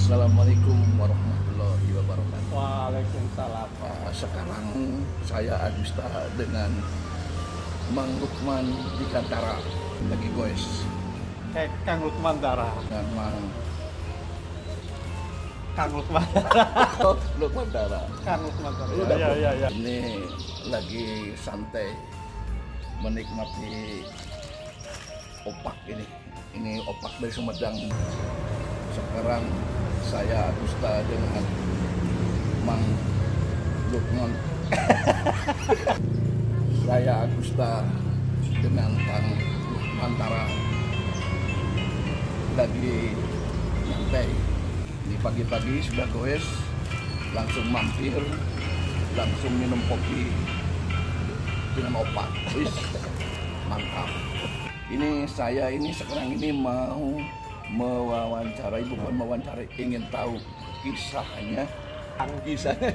Assalamualaikum warahmatullahi wabarakatuh. Waalaikumsalam. Sekarang saya Agusta dengan Mang Lukman di Kantara lagi goes Kang Lukman Dara. dengan Mang Kang Lukman Dara. Lukman Dara. Kang Lukman Dara. Udah, Iya. Ini lagi santai menikmati opak ini. Ini opak dari Sumedang. Sekarang saya Agusta dengan Mang Lukman. Saya Agusta dengan Kang Lukman Dara lagi nyantai. Ini pagi-pagi sudah goes, langsung mampir, langsung minum kopi dengan opak. Wis, mantap. Ini saya sekarang ini mau mewawancarai, bukan mewawancarai, ingin tahu kisahnya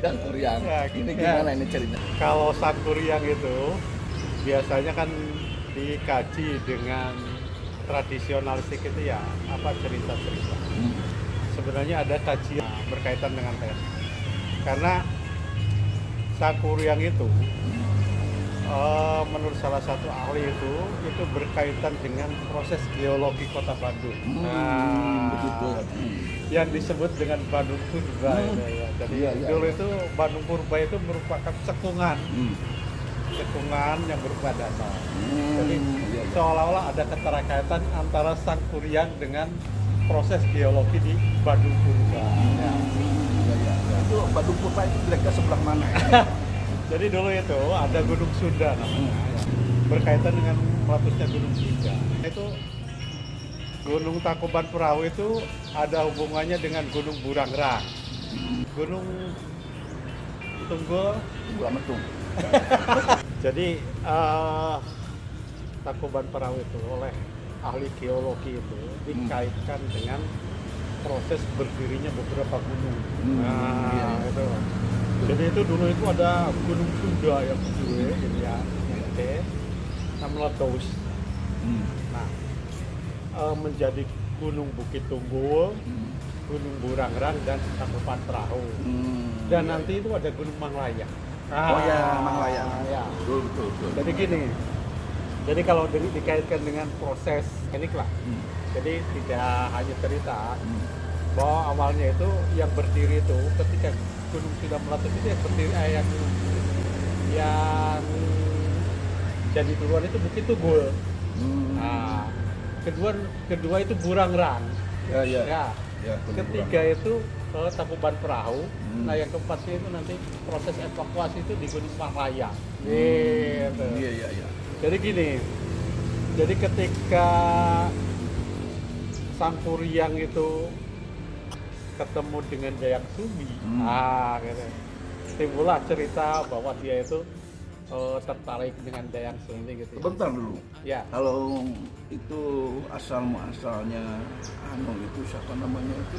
yang Kuryang. Ya, Ini ya. gimana ini ceritanya? Kalau Sangkuriang itu biasanya kan dikaji dengan tradisionalistik itu ya apa cerita-cerita. Sebenarnya ada kajian berkaitan dengan tes. Karena Sangkuriang itu menurut salah satu ahli itu berkaitan dengan proses geologi kota Bandung. Begitu. Yang disebut dengan Bandung Purba. Ya. Jadi Iya. dulu itu Bandung Purba itu merupakan cekungan yang berupa dasar. Jadi Iya. seolah-olah ada keterkaitan antara Sangkuriang dengan proses geologi di Bandung Purba. Ya. Iya. Itu Bandung Purba itu kira-kira sebelah mana ya? Jadi dulu itu ada Gunung Sunda namanya, ya. Berkaitan dengan meletusnya Gunung Sunda. Itu Gunung Tangkuban Perahu itu ada hubungannya dengan Gunung Burangrang, Gunung Tunggul. Gua metung. Jadi Tangkuban Perahu itu oleh ahli geologi itu dikaitkan dengan proses berdirinya beberapa gunung. Iya. Itu. Jadi itu dulu itu ada Gunung Sunda yang gede, ini ya, meletus. Nah, menjadi Gunung Bukit Tunggul, Gunung Burangrang dan Tangkuban Perahu. Dan nanti itu ada Gunung Manglaya. Oh ya, Manglaya. Ya. Betul. Jadi gini. Jadi kalau dikaitkan dengan proses teknik lah. Jadi tidak hanya cerita bahwa awalnya itu yang berdiri itu ketika gunung sudah meletus itu yang berdiri yang jadi duluan itu Bukit Tunggul. Nah, kedua itu Burangrang. Ya. Ketiga itu Tangkuban Perahu. Nah, yang keempatnya itu nanti proses evakuasi itu di Gunung Manglaya. Gitu. Iya. Jadi gini. Jadi ketika Sangkuriang itu ketemu dengan Dayang Sumi, gitu. Timbullah cerita bahwa dia itu tertarik dengan Dayang Sumi gitu. Bentar dulu. Ya. Kalau itu asal-muasalnya itu siapa namanya itu?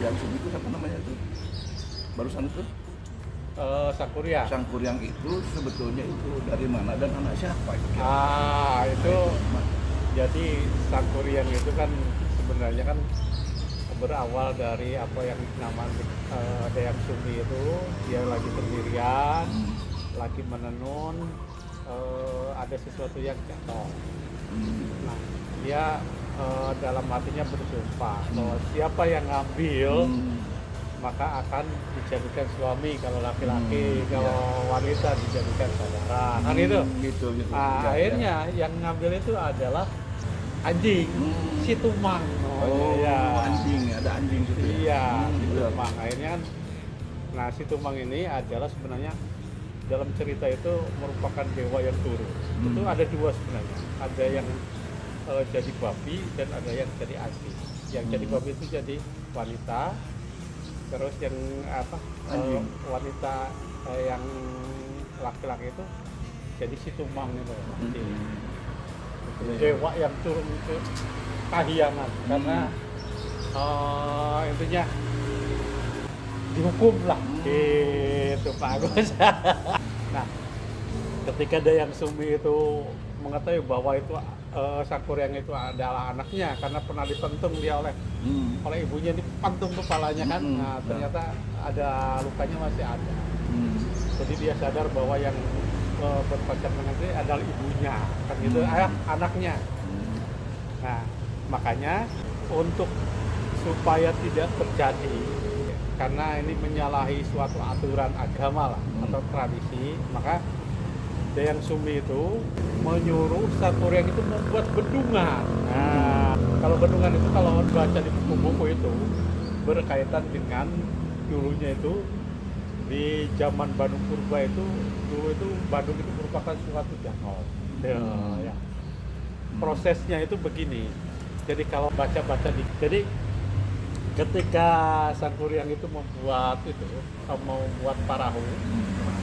Yang Sumi itu siapa namanya itu? Barusan itu? Sangkuriang. Sangkuriang itu sebetulnya itu dari mana dan anak siapa? Itu jadi Sangkuriang itu kan sebenarnya kan berawal dari apa yang namanya Dayang Sumi itu dia lagi sendirian, lagi menenun, ada sesuatu yang jatuh. Nah, dia dalam hatinya bersumpah bahwa siapa yang ngambil maka akan dijadikan suami kalau laki-laki, kalau wanita dijadikan saudara. Kan itu. Gitu. Nah, akhirnya yang ngambil itu adalah anjing, si Tumang. Anjing, ada anjing gitu. Iya, si Tumang. Akhirnya kan, nah si Tumang ini adalah sebenarnya dalam cerita itu merupakan dewa yang turun. Itu ada dua sebenarnya. Ada yang jadi babi dan ada yang jadi anjing. Yang jadi babi itu jadi wanita. Terus yang wanita yang laki-laki itu jadi si Tumang itu. Dewa yang turun ke Kahyangan karena intinya dihukum lah gitu Pak Agus. Nah, ketika Dayang Sumi itu mengetahui bahwa itu Sangkuriang itu adalah anaknya karena pernah dipentung dia oleh ibunya, dipentung kepalanya kan. Nah, ternyata ada lukanya masih ada. Jadi dia sadar bahwa yang berpacaran dengan dia adalah ibunya, kan gitu, anaknya. Nah, makanya untuk supaya tidak terjadi, karena ini menyalahi suatu aturan agama lah atau tradisi, maka Dayang Sumbi itu menyuruh Sangkuriang itu membuat bendungan. Nah, kalau bendungan itu kalau baca di buku-buku itu berkaitan dengan dulunya itu di zaman Bandung Purba itu, dulu itu Bandung itu merupakan suatu danau. Ya. Prosesnya itu begini. Jadi kalau baca-baca jadi ketika Sangkuriang itu membuat perahu,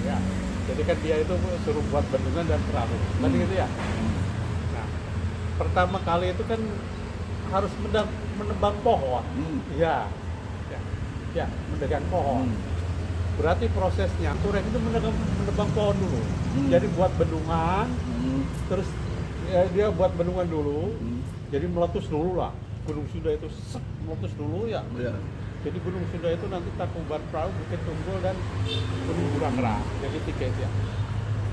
ya. Jadi kan dia itu suruh buat bendungan dan perahu, kan gitu ya. Nah, pertama kali itu kan harus menebang pohon, ya, menebang pohon. Berarti prosesnya Sangkuriang itu menebang pohon dulu. Jadi buat bendungan, terus ya, dia buat bendungan dulu. Jadi meletus dulu lah. Gunung Sunda itu meletus dulu ya. Jadi Gunung Sunda itu nanti Tangkuban Perahu, Bukit Tunggul, dan Gunung Burangrang. Jadi 3 itu ya.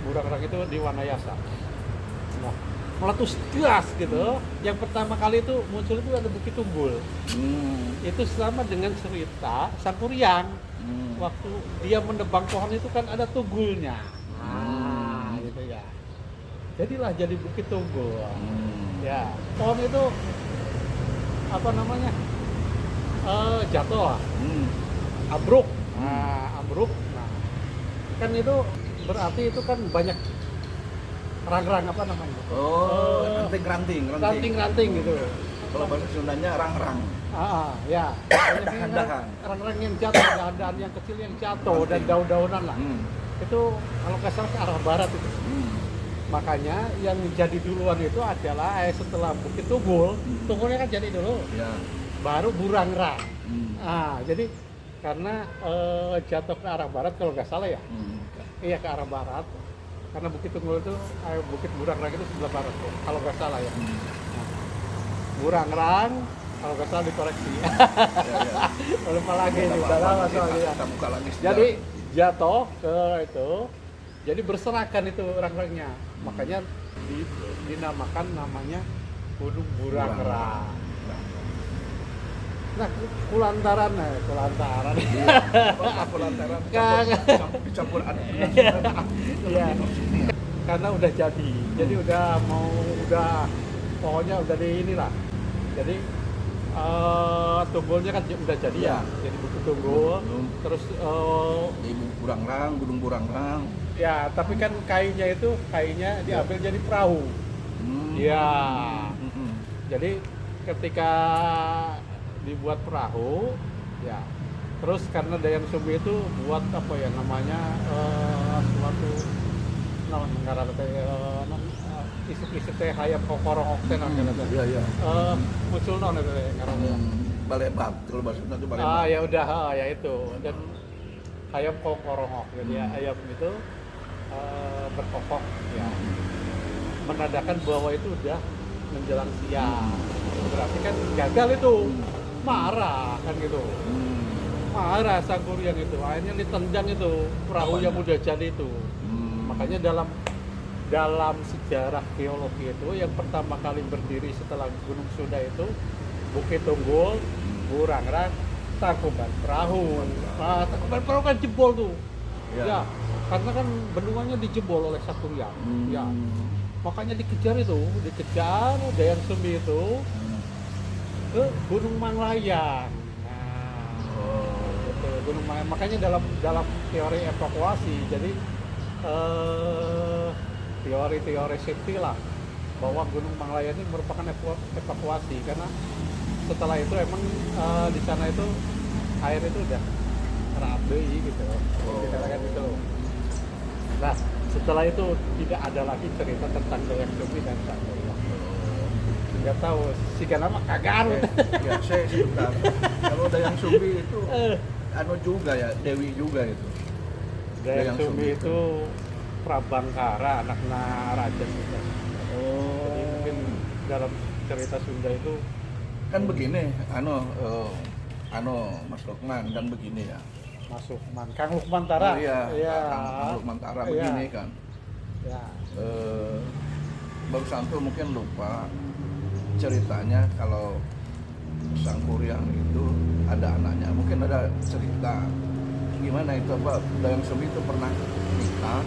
Burangrang itu di Wanayasa. Nah, meletus gas gitu. Yang pertama kali itu muncul itu ada Bukit Tunggul. Itu sama dengan cerita Sangkuriang. Waktu dia menebang pohon itu kan ada tunggulnya. Nah, gitu ya. Jadilah jadi Bukit Tunggul. Ya, pohon itu apa namanya? Jatuh lah, ambruk. Nah, ambruk. Nah, kan itu berarti itu kan banyak rang-rang apa namanya? Ranting-ranting gitu. Kalau bahasa Sundanya rang-rang. Ya. Dahan-dahan. Rang-rang yang jatuh, dahan-dahan yang kecil yang jatuh dan daun-daunan lah. Itu kalau nggak salah ke arah barat itu. Makanya yang jadi duluan itu adalah setelah Bukit Tunggul, Tunggulnya kan jadi dulu. Ya. Baru Burangrang. Jadi karena jatuh ke arah barat kalau nggak salah ya, iya ke arah barat. Karena Bukit Tunggul itu, Bukit Burangrang itu sebelah barat kalau nggak salah ya. Burangrang kalau nggak salah dikoreksi. Lupa lagi nih, salah soalnya. Jadi jatuh ke itu, jadi berserakan itu rang-rangnya. Makanya dinamakan namanya Gunung Burangrang. Nah, kulantaran. Kulantaran dicampur ada. Iya. Karena udah jadi pokoknya udah di inilah. Jadi tunggulnya kan udah jadi ya. Jadi Bukit Tunggul, terus di Gunung Burangrang. Ya, tapi kan kainnya diambil jadi perahu. Ya. Jadi ketika dibuat perahu, ya. Terus karena Dayang Sumbi itu buat apa ya namanya suatu ngaran isip-isip teh hayam kokorong teh namanya. Iya. Muncul non itu ngaran. Balebat, kalau bahasa Sunda itu balebat. Ya udah, ya itu. Dan hayam kokorong gitu ya. Ayam itu berkokok ya. Menandakan bahwa itu udah menjelang siang. Berarti kan gagal itu. Marah kan gitu. Marah Sangkuriang itu. Akhirnya ditendang itu perahu yang udah jadi itu. Makanya dalam sejarah geologi itu yang pertama kali berdiri setelah Gunung Sunda itu Bukit Tunggul, Burangrang, Tangkuban Perahu. Tangkuban Perahu kan jebol tuh. Ya, karena kan bendungannya dijebol oleh Sangkuriang. Ya. Makanya dikejar Dayang Sumbi itu ke Gunung Manglayang. Gitu, Gunung Manglayang. Makanya dalam teori evakuasi, jadi teori safety lah, bahwa Gunung Manglayang ini merupakan evakuasi karena setelah itu emang di sana itu air itu udah rabe gitu. Dikatakan gitu. Nah, setelah itu tidak ada lagi cerita tentang Dayang Sumbi dan Sangkuriang. Nggak tahu, si nama kagar. Ya, saya sebentar. Kalau Dayang Sumbi itu juga ya, Dewi juga itu. Dayang Sumbi itu Prabangkara, anaknya Raja Sunda. Jadi mungkin dalam cerita Sunda itu Kan begini, Mas Lukman kan begini ya. masuk Kang Lukman Tara. Oh, iya, Iya. Kang Lukman Tara Iya. begini kan. Ya. Bang Santo mungkin lupa ceritanya kalau Sang Kuryang itu ada anaknya. Mungkin ada cerita gimana itu, apa Dayang Sumbi itu pernah nikah.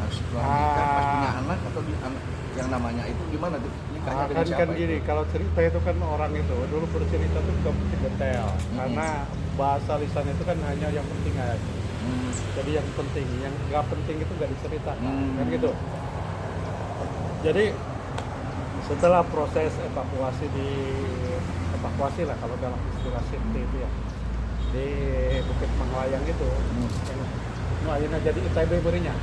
Nah, setelah nikah pas punya anak atau yang namanya itu gimana tuh nikahnya dengan siapa Kan gini, itu? kalau cerita itu kan orang itu dulu bercerita tuh nggak mesti detail, karena bahasa lisan itu kan hanya yang penting aja. Jadi yang penting, yang nggak penting itu nggak diceritakan, kan gitu. Jadi setelah proses evakuasi lah kalau dalam istilah safety itu ya, di Bukit Manglayang itu, yang akhirnya jadi ITB berinya.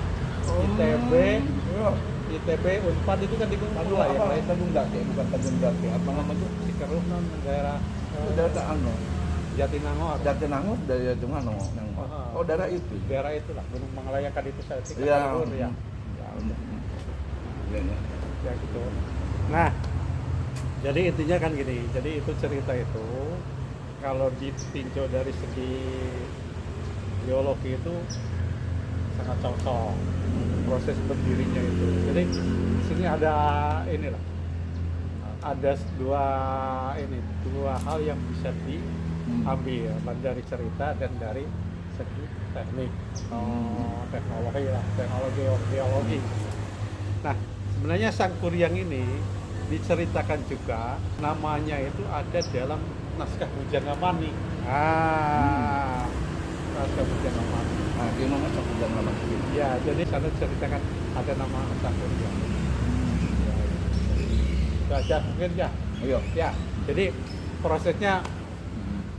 ITB Unpad itu kan di Gunung Manglayang. Apa Tanjung Daki, bukan Tanjung Daki, apa namanya? Sikeruh non daerah Daerah anu, Jatinangor. Jatinangor dari Jumano. Oh, daerah itu. Daerah itulah Gunung Manglayang kan itu saya Iya. ya. Iya, iya. Ya gitu. Nah, jadi intinya kan gini. Jadi itu cerita itu kalau ditinjau dari segi geologi itu sangat cocok proses berdirinya itu. Jadi di sini ada inilah, ada dua hal yang bisa diambil dari cerita dan dari segi teknik, teknologi lah, teknologi geologi. Nah, sebenarnya Sang Kuryang ini diceritakan juga namanya itu ada dalam naskah Bujangamani. Naskah Bujangamani. Nah, gimana Sang Kuryang namanya? Ya, jadi sana ceritakan ada nama Sang Kuryang. Itu aja mungkin ya. Iya. Ya, jadi prosesnya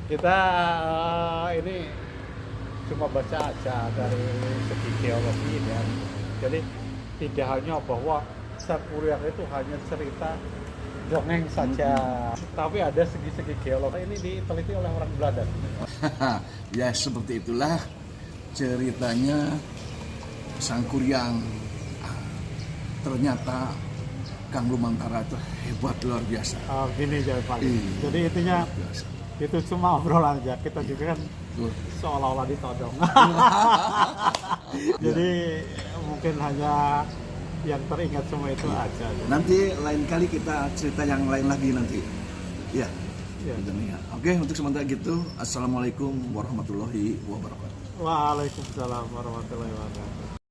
kita ini cuma baca aja dari segi geologi ya. Jadi tidak hanya bahwa Sang Kuryang itu hanya cerita dongeng saja, tapi ada segi-segi geologi. Ini diteliti oleh orang Belanda. Ya seperti itulah ceritanya Sang Kuryang. Ternyata Kang Lumantara itu hebat, luar biasa. Gini aja Pak. Iya, Jadi intinya luar biasa. itu cuma obrolan aja. Kita juga kan Tuh. seolah-olah ditodong. Jadi mungkin hanya yang teringat semua itu aja. Nanti lain kali kita cerita yang lain lagi nanti. Ya. Ya. Oke, untuk sementara gitu, assalamualaikum warahmatullahi wabarakatuh. Waalaikumsalam warahmatullahi wabarakatuh.